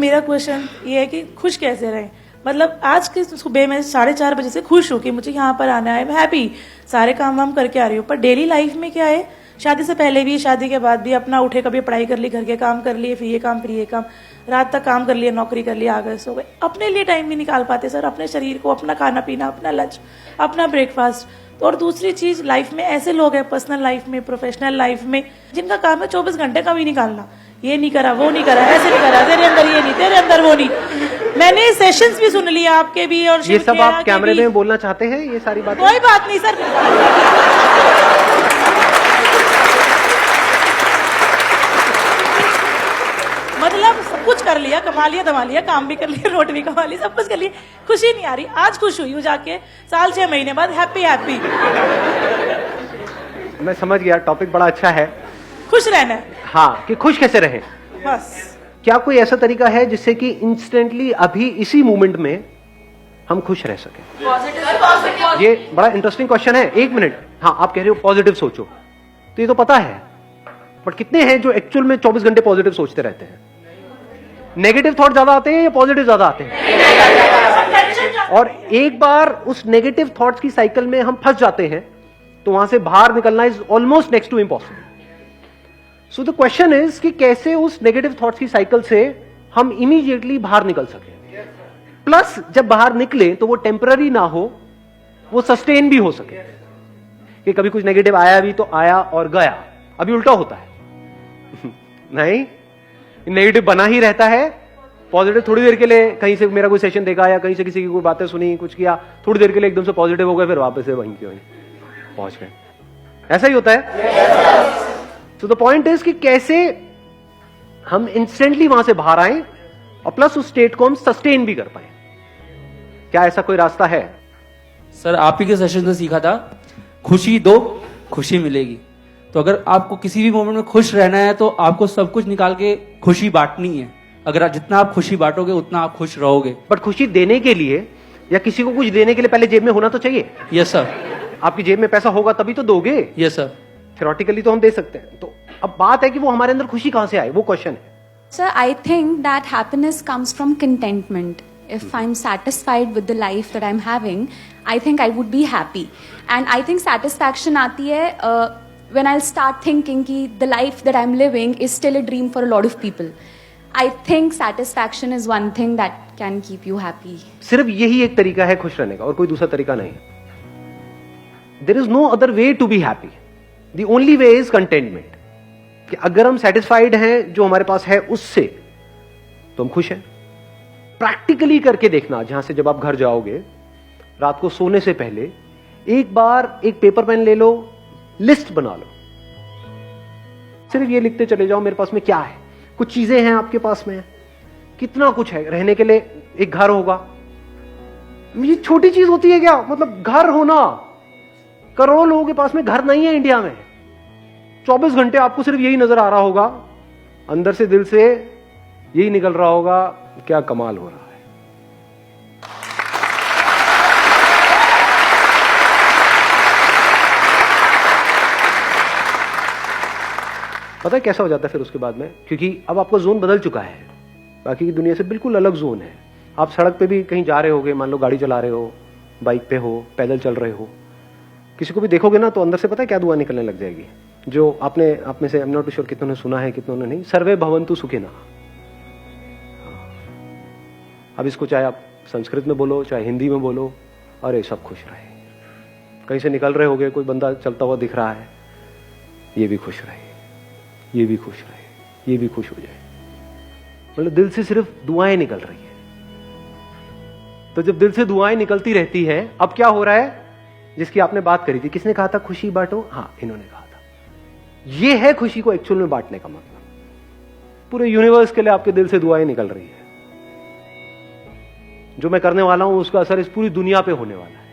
मेरा क्वेश्चन ये है कि खुश कैसे रहें। मतलब आज की सुबह मैं 4:30 बजे से खुश हूँ कि मुझे यहाँ पर आना है, मैं हैप्पी, सारे काम वाम करके आ रही हूँ। पर डेली लाइफ में क्या है, शादी से पहले भी शादी के बाद भी अपना उठे, कभी पढ़ाई कर ली, घर के काम कर लिए, फिर ये काम, रात तक काम कर लिया, नौकरी कर लिया, आ गए सो गए। अपने लिए टाइम नहीं निकाल पाते सर, अपने शरीर को, अपना खाना पीना, अपना लंच, अपना ब्रेकफास्ट। तो और दूसरी चीज, लाइफ में ऐसे लोग हैं, पर्सनल लाइफ में, प्रोफेशनल लाइफ में, जिनका काम है 24 घंटे का भी निकालना, ये नहीं करा, वो नहीं करा, ऐसे नहीं करा, तेरे अंदर ये नहीं, तेरे अंदर वो नहीं। मैंने सेशंस भी सुन लिया आपके भी, और ये सब आप कैमरे में बोलना चाहते हैं, ये सारी बातें? कोई बात नहीं सर, मतलब सब कुछ कर लिया, कमा लिया, दमा लिया, काम भी कर लिया, रोट भी कमा ली, सब कुछ कर लिया, खुशी नहीं आ रही। आज खुश हुई हूँ जाके, साल 6 महीने बाद हैप्पी। मैं समझ गया, टॉपिक बड़ा अच्छा है, खुश रहना है। हाँ, कि खुश कैसे रहें। बस क्या कोई ऐसा तरीका है जिससे कि इंस्टेंटली अभी इसी मोमेंट में हम खुश रह सकें? ये बड़ा इंटरेस्टिंग क्वेश्चन है। 1 मिनट, हाँ, आप कह रहे हो पॉजिटिव सोचो, तो ये तो पता है, बट कितने हैं जो एक्चुअल में 24 घंटे पॉजिटिव सोचते रहते हैं? नेगेटिव थॉट ज्यादा आते हैं या पॉजिटिव ज्यादा आते हैं? और एक बार उस नेगेटिव थॉट्स की साइकिल में हम फंस जाते हैं तो वहां से बाहर निकलना is almost next to impossible. So the question is कि कैसे उस नेगेटिव थॉट्स की साइकिल से हम इमीडिएटली बाहर निकल सके, प्लस जब बाहर निकले तो वो टेम्पररी ना हो, वो सस्टेन भी हो सके। कि कभी कुछ नेगेटिव आया भी तो आया और गया, अभी उल्टा होता है नहीं, नेगेटिव बना ही रहता है। पॉजिटिव थोड़ी देर के लिए, कहीं से मेरा कोई सेशन देखा या कहीं से किसी की कोई बातें सुनी, कुछ किया, थोड़ी देर के लिए एकदम से पॉजिटिव हो गए, फिर वापस से वहीं के वहीं पहुंच गए। ऐसा ही होता है। सो द पॉइंट इज कि कैसे हम इंस्टेंटली वहां से बाहर आए और प्लस उस स्टेट को हम सस्टेन भी कर पाए। क्या ऐसा कोई रास्ता है? सर, आप ही के सेशन से सीखा था, खुशी दो, खुशी मिलेगी। तो अगर आपको किसी भी मोमेंट में खुश रहना है तो आपको सब कुछ निकाल के खुशी बांटनी है। अगर जितना आप खुशी बांटोगे उतना आप खुश रहोगे। बट खुशी देने के लिए या किसी को कुछ देने के लिए पहले जेब में होना तो चाहिए। Yes sir. आपकी जेब में पैसा होगा तभी तो दोगे। Yes sir. थ्योरेटिकली तो हम दे सकते हैं, तो अब बात है कि वो हमारे अंदर खुशी कहां से आए, वो क्वेश्चन है। Sir, I think that happiness comes from contentment. If I'm satisfied with the life that I'm having, I think I would be happy. And I think satisfaction आती है when I'll start thinking कि the life that I'm living is still a dream for a lot of people. I think satisfaction is one thing that can keep you happy. सिर्फ यही एक तरीका है खुश रहने का और कोई दूसरा तरीका नहीं। There is no other way to be happy. The only way is contentment. कि अगर हम सेटिस्फाइड हैं जो हमारे पास है उससे, तो हम खुश हैं। प्रैक्टिकली करके देखना, जहां से जब आप घर जाओगे रात को सोने से पहले एक बार एक पेपर पेन ले लो, लिस्ट बना लो, सिर्फ ये लिखते चले जाओ मेरे पास में क्या है। कुछ चीजें हैं आपके पास में, कितना कुछ है। रहने के लिए एक घर होगा, ये छोटी चीज होती है क्या? मतलब घर होना, करोड़ों लोगों के पास में घर नहीं है इंडिया में। 24 घंटे आपको सिर्फ यही नजर आ रहा होगा, अंदर से दिल से यही निकल रहा होगा, क्या कमाल हो रहा है। पता है कैसा हो जाता है फिर उसके बाद में? क्योंकि अब आपका जोन बदल चुका है, बाकी की दुनिया से बिल्कुल अलग जोन है। आप सड़क पे भी कहीं जा रहे होगे, मान लो गाड़ी चला रहे हो, बाइक पे हो, पैदल चल रहे हो, किसी को भी देखोगे ना तो अंदर से पता है क्या दुआ निकलने लग जाएगी। जो आपने आप में से, आई एम नॉट श्योर कितनों ने सुना है कितनों ने नहीं, सर्वे भवन्तु सुखिनः। अब इसको चाहे आप संस्कृत में बोलो चाहे हिंदी में बोलो, अरे सब खुश रहे। कहीं से निकल रहे होगे, कोई बंदा चलता हुआ दिख रहा है, ये भी खुश रहे, ये भी खुश रहे, ये भी खुश हो जाए। मतलब दिल से सिर्फ दुआएं निकल रही है। तो जब दिल से दुआएं निकलती रहती है, अब क्या हो रहा है? जिसकी आपने बात करी थी, किसने कहा था खुशी बांटो? हाँ, इन्होंने कहा था। ये है खुशी को एक्चुअल में बांटने का मतलब। पूरे यूनिवर्स के लिए आपके दिल से दुआएं निकल रही है। जो मैं करने वाला हूं उसका असर इस पूरी दुनिया पे होने वाला है,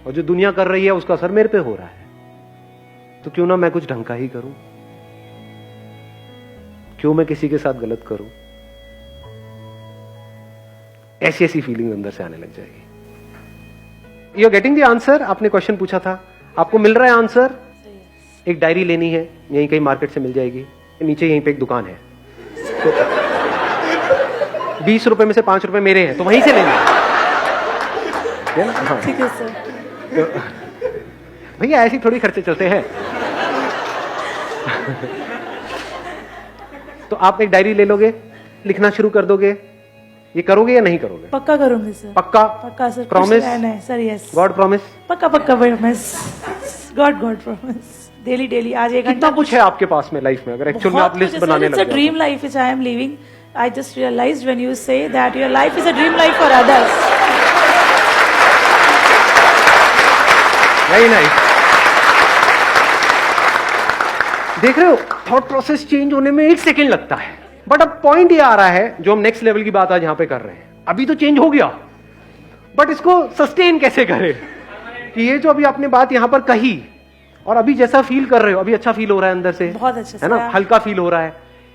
और जो दुनिया कर रही है उसका असर मेरे पे हो रहा है। तो क्यों ना मैं कुछ ढंग का ही करूं, क्यों मैं किसी के साथ गलत करूं? ऐसी ऐसी फीलिंग अंदर से आने लग जाएगी। You are getting the answer? आपने क्वेश्चन पूछा था, आपको मिल रहा है आंसर। एक डायरी लेनी है, यहीं कहीं मार्केट से मिल जाएगी, नीचे यहीं पे एक दुकान है। 20 रुपए में से 5 रुपए मेरे हैं तो वहीं से लेना है ना? हाँ। ठीक है सर। तो भैया ऐसे थोड़ी खर्चे चलते हैं। तो आप एक डायरी ले लोगे, लिखना शुरू कर दोगे, ये करोगे या नहीं करोगे? पक्का करूंगी सर। पक्का? पक्का सर। Promise? है सर। यस। God promise? पक्का पक्का promise. God promise. Daily daily आज 1 कितना घंटा कुछ है आपके पास में लाइफ में, अगर एक्चुअल में आप लिस्ट बनाने लग इट्स अ ड्रीम जाओ? Life which I am living. I just realised when you say that your life is a dream life for others. Very nice. देख रहे हो, थॉट प्रोसेस चेंज होने में 1 सेकेंड लगता है, बट अब पॉइंट ये आ रहा है जो हम नेक्स्ट लेवल की बात आज यहां पे कर रहे हैं। अभी तो चेंज हो गया, बट इसको सस्टेन कैसे करें कि ये जो अभी आपने बात यहां पर कही और अभी जैसा फील कर रहे हो, अभी अच्छा फील हो रहा है अंदर से, बहुत अच्छा है ना, सर। हल्का फील हो रहा है,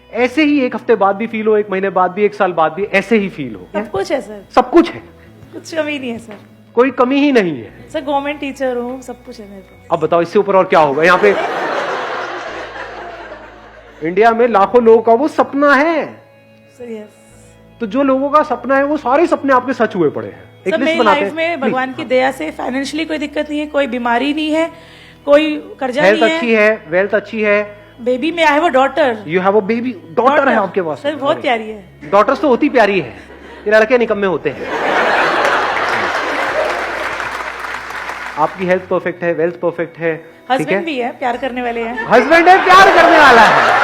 ऐसे ही 1 हफ्ते बाद भी फील हो, 1 महीने बाद भी, 1 साल बाद भी ऐसे ही फील हो। सब कुछ है सर। सब कुछ है, कुछ कमी नहीं है सर। कोई कमी ही नहीं है। सर गवर्नमेंट टीचर हूँ, सब कुछ है मेरे पास। अब बताओ इससे ऊपर और क्या होगा? यहाँ पे इंडिया में लाखों लोगों का वो सपना है, सर यस। तो जो लोगों का सपना है वो सारे सपने आपके सच हुए पड़े हैं। एक सर लिस्ट मेरी बनाते लाइफ हैं। में भगवान की दया से फाइनेंशियली कोई दिक्कत नहीं है, कोई बीमारी नहीं है, कोई कर्जा हेल्थ नहीं अच्छी है। है, वेल्थ अच्छी है, बेबी में I have a daughter. You have a baby, daughter है आपके पास। सर बहुत प्यारी है। डॉटर्स तो होती प्यारी है, ये लड़के निकम्मे होते हैं। आपकी हेल्थ परफेक्ट है, वेल्थ परफेक्ट है, ठीक है, हस्बैंड भी है, प्यार करने वाले हैं। हस्बैंड है, प्यार करने वाला है।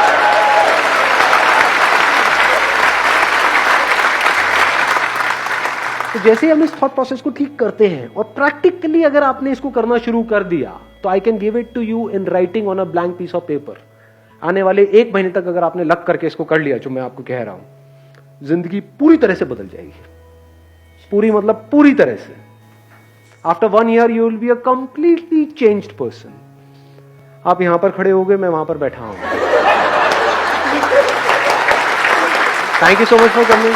तो जैसे ही हम इस थॉट प्रोसेस को ठीक करते हैं और प्रैक्टिकली अगर आपने इसको करना शुरू कर दिया, तो I can give it to you in writing on a blank piece of paper. आने वाले 1 महीने तक अगर आपने लग करके इसको कर लिया, जो मैं आपको कह रहा हूं, जिंदगी पूरी तरह से बदल जाएगी। पूरी मतलब पूरी तरह से। After 1 year you will be a completely changed person. आप यहां पर खड़े हो गए, मैं वहां पर बैठा हूं। Thank you so much for coming.